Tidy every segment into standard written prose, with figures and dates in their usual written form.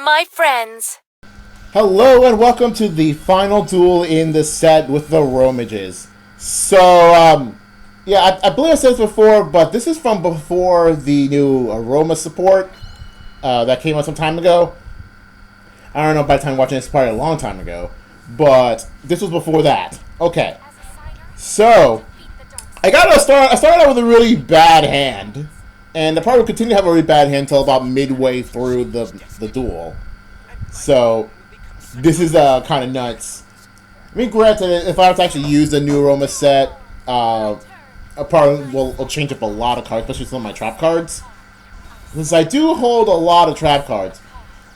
my friends. Hello and welcome to the final duel in the set with the Romages. So, yeah, I believe I said this before, but this is from before the new Aroma support that came out some time ago. I don't know, by the time watching this, probably a long time ago, but this was before that. Okay, so I started out with a really bad hand, and I probably will continue to have a really bad hand until about midway through the duel. So this is kind of nuts. I mean, granted, if I have to actually use the new Aroma set, I probably will change up a lot of cards, especially some of my trap cards. Since I do hold a lot of trap cards.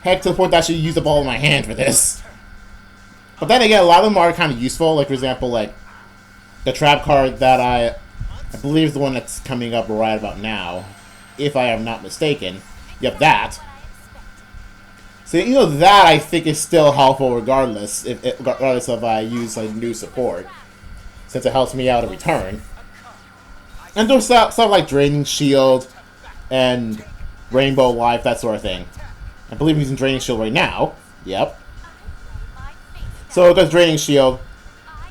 Heck, to the point that I actually use up all of my hand for this. But then again, a lot of them are kind of useful. Like, for example, like, the trap card that I believe is the one that's coming up right about now, if I am not mistaken. Yep, that. So, you know, that I think is still helpful regardless if I use, like, new support. Since it helps me out in return. And there's stuff like Draining Shield and Rainbow Life, that sort of thing. I believe I'm using Draining Shield right now. Yep. So it does Draining Shield.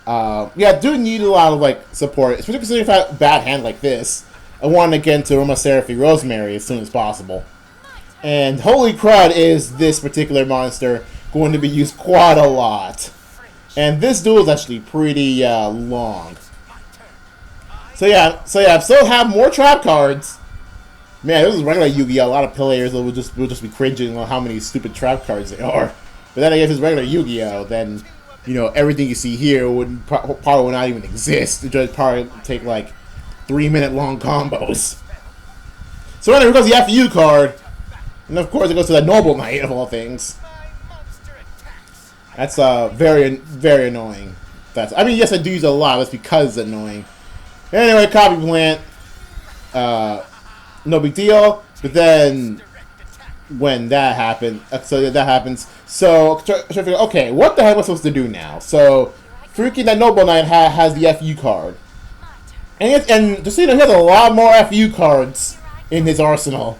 Yeah, I do need a lot of, like, support. Especially considering if I have a bad hand like this. I want to get into Aroma Seraphie Rosemary as soon as possible. And holy crud, is this particular monster going to be used quite a lot. And this duel is actually pretty long. So yeah, I still have more trap cards. Man, this is regular Yu-Gi-Oh! A lot of players will just be cringing on how many stupid trap cards they are. But then I guess if it's regular Yu-Gi-Oh! Then, you know, everything you see here would probably would not even exist. It would probably take like 3-minute long combos. So anyway, here goes the FU card. And of course it goes to the Noble Knight of all things. That's very, very annoying. I mean, yes, I do use it a lot. That's because it's annoying. Anyway, Copy Plant. No big deal. But then, when that happened, so okay, what the heck am I supposed to do now? So, freaking that Noble Knight has the FU card, and just so you know, he has a lot more FU cards in his arsenal.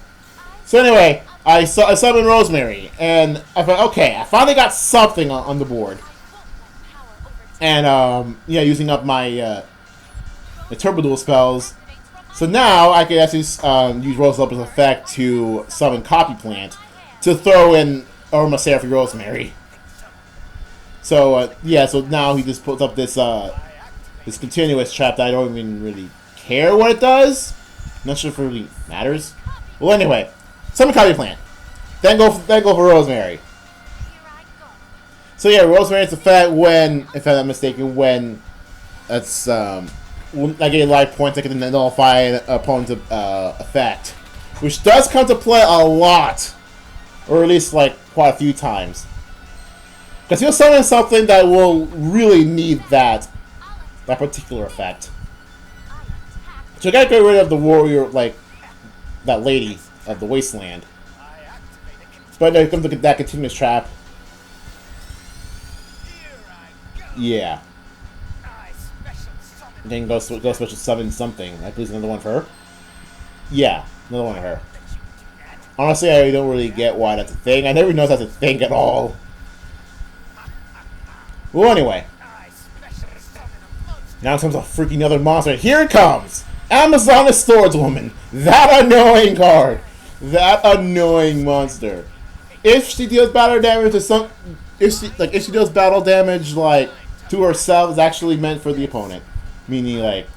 So anyway, I summoned Rosemary, and I thought, okay, I finally got something on the board, and yeah, using up my the Turbo Duel spells. So now I can actually use Rose Lupus effect to summon Copy Plant to throw in Aroma Seraphie Rosemary. So yeah, so now he just puts up this this continuous trap that I don't even really care what it does. I'm not sure if it really matters. Well, anyway, summon Copy Plant, then go for Rosemary. So yeah, Rosemary's effect when, if I'm not mistaken, when that's I get life points, I can nullify an opponent's effect. Which does come to play a lot. Or at least, like, quite a few times. Because you'll summon something that will really need that particular effect. So you gotta get rid of the warrior, like, that lady of the wasteland. But then comes that continuous trap. Yeah. Then go special summon something. I believe another one for her. Yeah, another one for her. Honestly, I don't really get why that's a thing. I never noticed that's a thing at all. Well, anyway. Now comes a freaking other monster. Here it comes! Amazonic Swordswoman! That annoying card! That annoying monster. If she deals battle damage to some... If she deals battle damage, like, to herself, it's actually meant for the opponent. Meaning, like,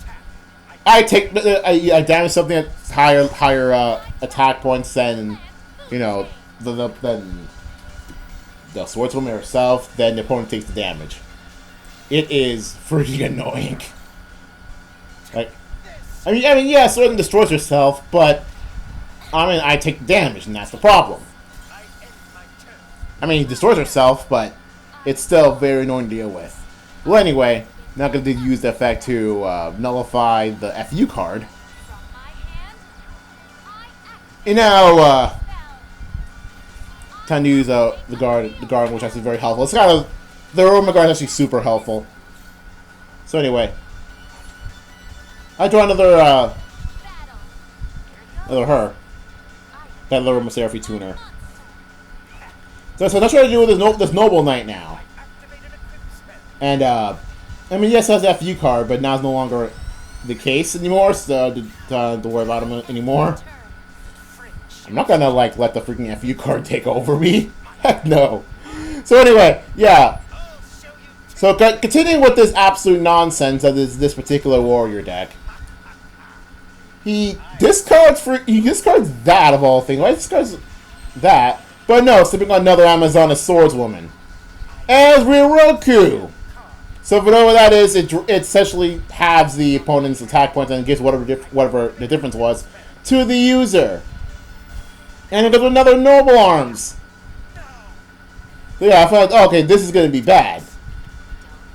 I damage something at higher attack points than, you know, than the Swordswoman herself. Then the opponent takes the damage. It is freaking annoying. Like, I mean, yeah, Swordswoman destroys herself, but I mean, I take the damage, and that's the problem. I mean, he destroys herself, but it's still very annoying to deal with. Well, anyway. Not going to use the effect to nullify the FU card. And now, time to use the guard, which is actually very helpful. It's kind of the Aroma guard is actually super helpful. So anyway, I draw another her, that Aroma Seraphie tuner. So that's what I do with this Noble Knight now. And, I mean, yes, it has that FU card, but now it's no longer the case anymore, so to worry about him anymore. I'm not gonna, like, let the freaking FU card take over me. Heck no. So anyway, yeah. So continuing with this absolute nonsense of this particular warrior deck. He discards that of all things. Why he discards that? But no, slipping on another Amazoness swordswoman. As Riroku. So if you know what that is, it essentially halves the opponent's attack points and gives whatever the difference was to the user. And it does another Noble Arms. So yeah, I thought, oh, okay, this is going to be bad.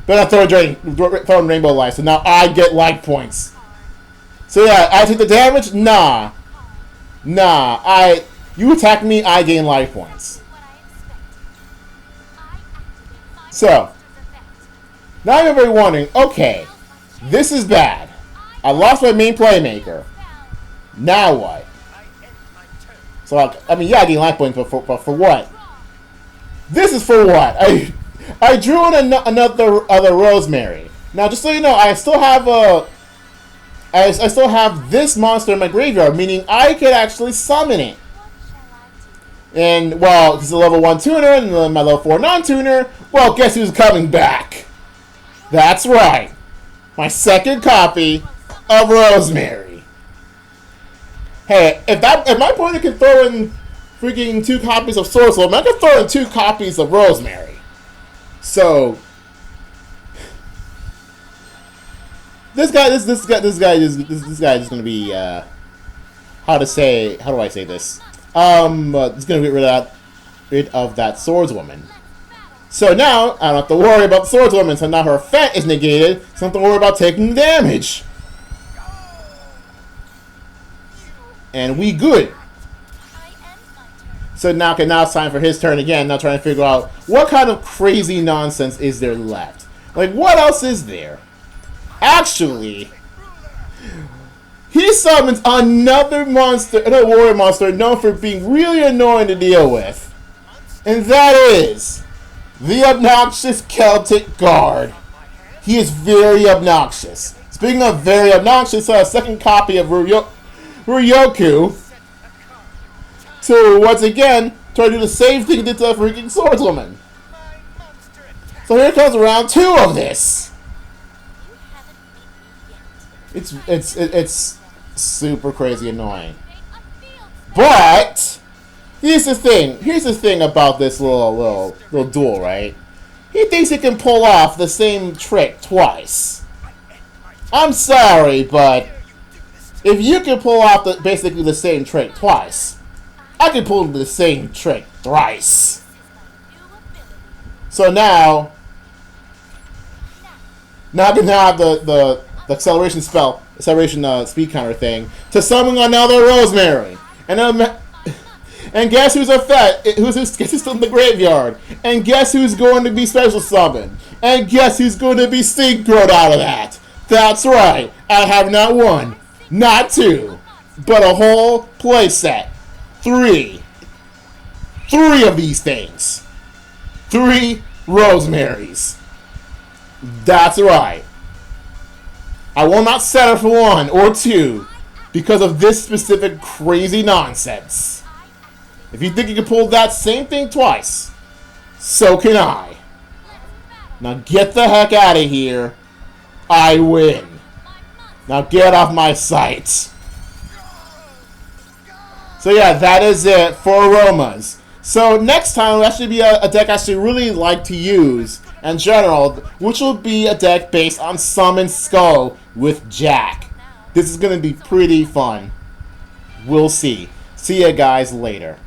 But I'm throwing Rainbow Life, so now I get life points. So yeah, I take the damage? Nah. You attack me, I gain life points. So, now you're very wondering, okay, this is bad. I lost my main playmaker. Now what? So, I mean, yeah, I gain life points, but for what? This is for what? I drew in another Rosemary. Now, just so you know, I still have this monster in my graveyard, meaning I could actually summon it. And, well, it's a level 1 tuner, and then my level 4 non-tuner, well, guess who's coming back? That's right. My second copy of Rosemary. Hey, if my opponent can throw in freaking 2 copies of Sorcerer, I can throw in 2 copies of Rosemary. So, this guy is gonna be how do I say this? He's gonna get rid of that swordswoman. So now I don't have to worry about the swordswoman. So now her effect is negated. So I don't have to worry about taking damage. And we good. So now it's time for his turn again. Now trying to figure out what kind of crazy nonsense is there left. Like, what else is there? Actually, he summons another warrior monster known for being really annoying to deal with. And that is the obnoxious Celtic Guard. He is very obnoxious. Speaking of very obnoxious, I have a second copy of Ryoku. So once again, try to do the same thing he did to that freaking swordswoman. So here comes round 2 of this. It's super crazy annoying. But here's the thing about this little duel, right? He thinks he can pull off the same trick twice. I'm sorry, but if you can pull off basically the same trick twice, I can pull the same trick thrice. So now I can have the acceleration spell, speed counter thing to summon another Rosemary, and guess who's guess who's still in the graveyard, and guess who's going to be special summoned, and guess who's going to be synchroed out of that. That's right, I have not 1, not 2, but a whole playset. 3 of these things. 3 Rosemarys. That's right. I will not settle for 1 or 2 because of this specific crazy nonsense. If you think you can pull that same thing twice, so can I. Now get the heck out of here. I win. Now get off my sight. So yeah, that is it for Aromas. So next time will actually be a deck I actually really like to use in general, which will be a deck based on Summon Skull with Jack. This is going to be pretty fun. We'll see. See ya guys later.